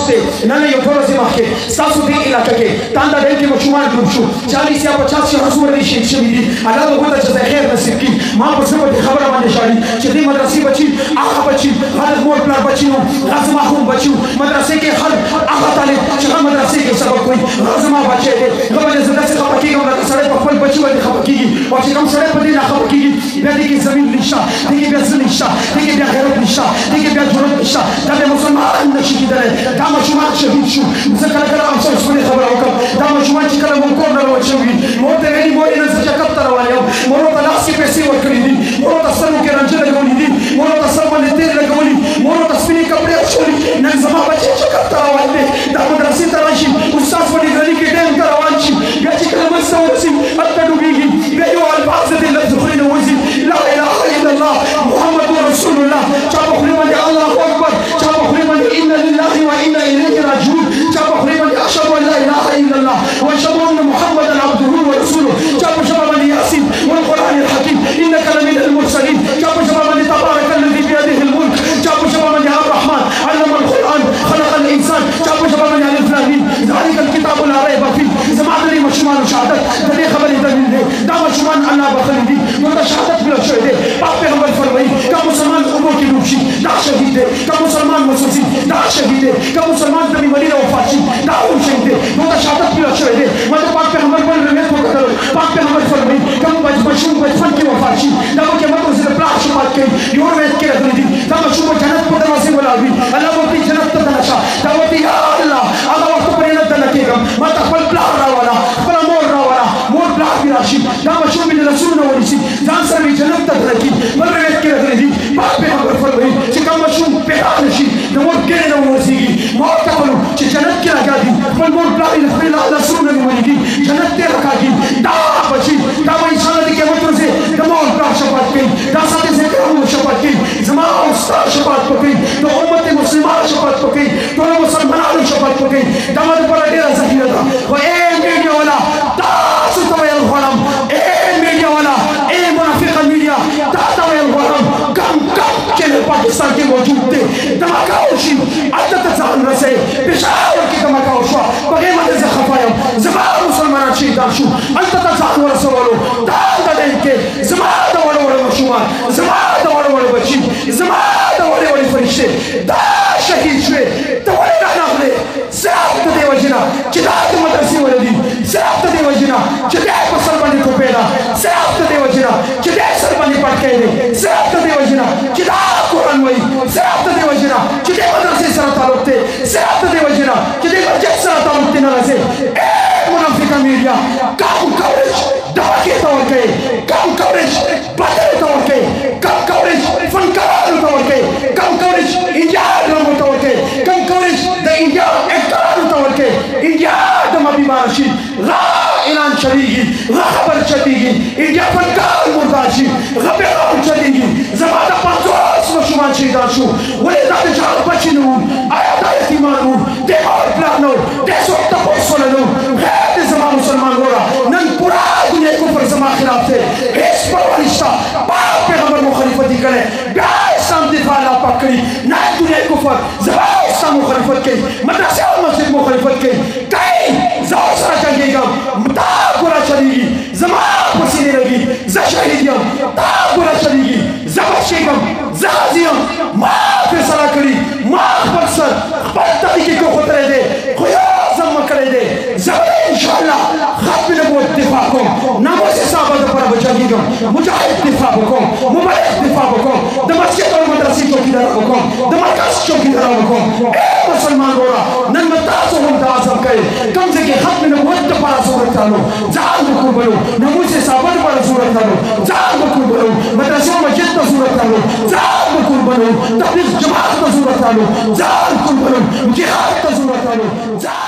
ته نه یو ورځ مخکې تاسو دې علاقې کې تاندا دې کې مشومان جوړ شو 40 یا 50 شخصونه دې شهید شوي دي الله دې وته چې خیر نصیب کړي ما په څه په خبره باندې شاري چې دې مدرسې بچي هغه بچي هغه مور پلار بچي نو غزما هم بچي مدرسې کې هر هغه طالب چې هغه مدرسې کې سبق کوي غزما بچي دې هغه دې زړه څخه پکېږي هغه سره په خپل بچي باندې خپکېږي او چې کوم سره په دې نه خپکېږي بیا دې کې زمين نشته دې کې بیا ځل نشته دې کې بیا غیرت نشته دې کې بیا جرأت نشته دا به مسلمان نشي کېدلی دا ماشومان شهید شو زه کله کله هم څه خبره وکړم دا ماشومان چې کله مو کور نه روان شوي مور ته ویلي مور یې نن زه چکپ ته روان یم مور ته لاس کې پیسې ورکړي دي مور ته سترګو کې رنجه لګولي دي مور ته سر باندې تېل لګولي مور ته سپینې کپړې اچولي نن زما بچی چکپ ته روان دی دا مدرسې ته راشي استاد په نګراني کې ډېم ته روان شي بیا چې کله منځ ته ورسي هلته ډوبېږي بیا یو الفاظ دې لفظ خولې نه وځي لا اله الا الله محمد رسول الله چا په خولې باندې الله اکبر چا په خولې باندې ان لله وانا الیه راجعون چا په خولې باندې اشهد ان لا اله الا الله واشهد ان محمدا عبده ورسوله چا په ژبه باندې یاسین والقران الحکیم انك لمن المرسلین چا په ژبه باندې تبارک الذي بيده الملك چا په ژبه باندې الرحمن علم القران خلق الانسان چا په ژبه باندې الف لام میم ذلك الكتاب لا ريب فيه زما د مشمان شهادت د دې خبرې دلیل دی دا مشمان الله بخل دي نو دا شهادت بل شوی دی پاک پیغمبر فرمایي که مسلمان اوبو کې ډوب شي دا شهید دی که مسلمان مسوسي دا شهید دی که مسلمان د بیمارۍ نه وفات شي دا هم شهید دی نو دا شهادت بل شوی دی ما د پاک پیغمبر بل روایت وکړل پاک پیغمبر فرمایي کوم بچو بچپن کې وفات شي دا به کې ماته سره پلاش شفاعت کوي یو روایت کې راغلي دي دا بچو جنت په دروازه ولاړ وي الله به جنت ته تلاشا دا وتی یا الله هغه وخت په جنت ته کېږم ما ته خپل پلاش راولا خپل مور راولا مور پلاش راشي دا بچو مې رسول نه ورسي ځان سره جنت ته تلکی بل روایت کې راغلي دي پاک پیغمبر فرمایي چې کوم بچو پیغام شي د مور کې نه ورسیږي مور ته ولو چې جنت کې راځي خپل مور پلاش خپل رسول نه ورسیږي جنت ته راځي دا بچي دا به انشاء الله د قیامت ورځې د مور پلاش شفاعت کوي دا ساتي ذکر شفاعت کوي زما استاد شفاعت کوي د امت مسلمان شفاعت کوي ټول مسلمانانو شفاعت کوي دا مده پر ډیره ذخیره ده خو اے میډیا والا تاسو ته ویل غواړم اے میډیا والا اے منافقه میډیا تاسو ته ویل غواړم کم چې پاکستان کې موجود دی دماکا وشي هلته ته ځان رسئ پېښور کې دماکا وشوه په هغې باندې زه خفه یم زما مسلمانان شهیدان شو هلته ته ځان ورسولو دا هلته دی کې زما د وړو وړو ماشومان زما د وړو وړو بچي زما د وړې وړې فرشتې دا شهید شوې ته ولې رانغلې صرف د دې وجې نه چې دا د مدرسې ولې دي صرف د دې وجې نه چې دی په سر باندې ټوپۍ ده صرف د دې وجې نه چې دی سر باندې پټکی دی صرف د دې وجې نه چې دا قرآن وایي صرف د دې وجې نه چې دی مدرسې سره تعلق دی صرف د دې وجې نه چې دی مسجد سره تعلق دی نه راځي منافقه میډیا کم کوریج دمکې ته ورکوي کم کوریج بدلې ته ورکوي کم کوریج فنکارانو ته ورکوي کم کوریج انډیا رنګو ته ورکوي کم کوریج د انډیا اکټرانو ته ورکوي انډیا د مبیبا رشید غا اعلان چلیږي غا خبر چلیږي انډیا فنکار مردار شي غا پیغام چلیږي زما د 50 ماشومان شهیدان شو ولې دا د جهاد بچي نه وو آیا دا یتیمان وو د مور پلار نه وو د څوک تپوس ونه نه وو غیر زما مسلمان ګوره نن پورا دنیا کفر زما خلاف دی هېڅ پروا نشته پاک پیغمبر مخالفتي کړی بیا اسلام دفاع الله پاک کړي نه دنیا کفر زما اسلام مخالفت کوي مدرسې او مسجد مخالفت کوي زه ورسره جنګېږم تا ګوره چلېږي زما په سینې لګي زه شهید یم تا ګوره چلېږي زه بچېږم زه غازي یم ما فیصله کړي ما خپل سر خپل تحقیق کېښودلی دی خو یو زما کړی دی زه به انشاءالله ختم نبوت دفاع کوم ناموس صحابه دپاره به جنګېږم مجاهد دفاع به کوم مبلغ دفاع به کوم د مسجد او مدرسې چوکیداران به کوم د مرکز چوکیداران به کوم ای مسلمان ورونه نن به تاسو هم دا عزم کوئ کوم ځای کې ختم نبوت دپاره ضرورت رالو ځان به قربانو ناموس صحابه دپاره ضرورت رالو ځان به قربانو مدرسې او مسجد ته ضرورت رالو ځان به قربانو تبلیغ جماعت ته ضرورت رالو ځان قربانو جهاد ته ضرورت رالو ځان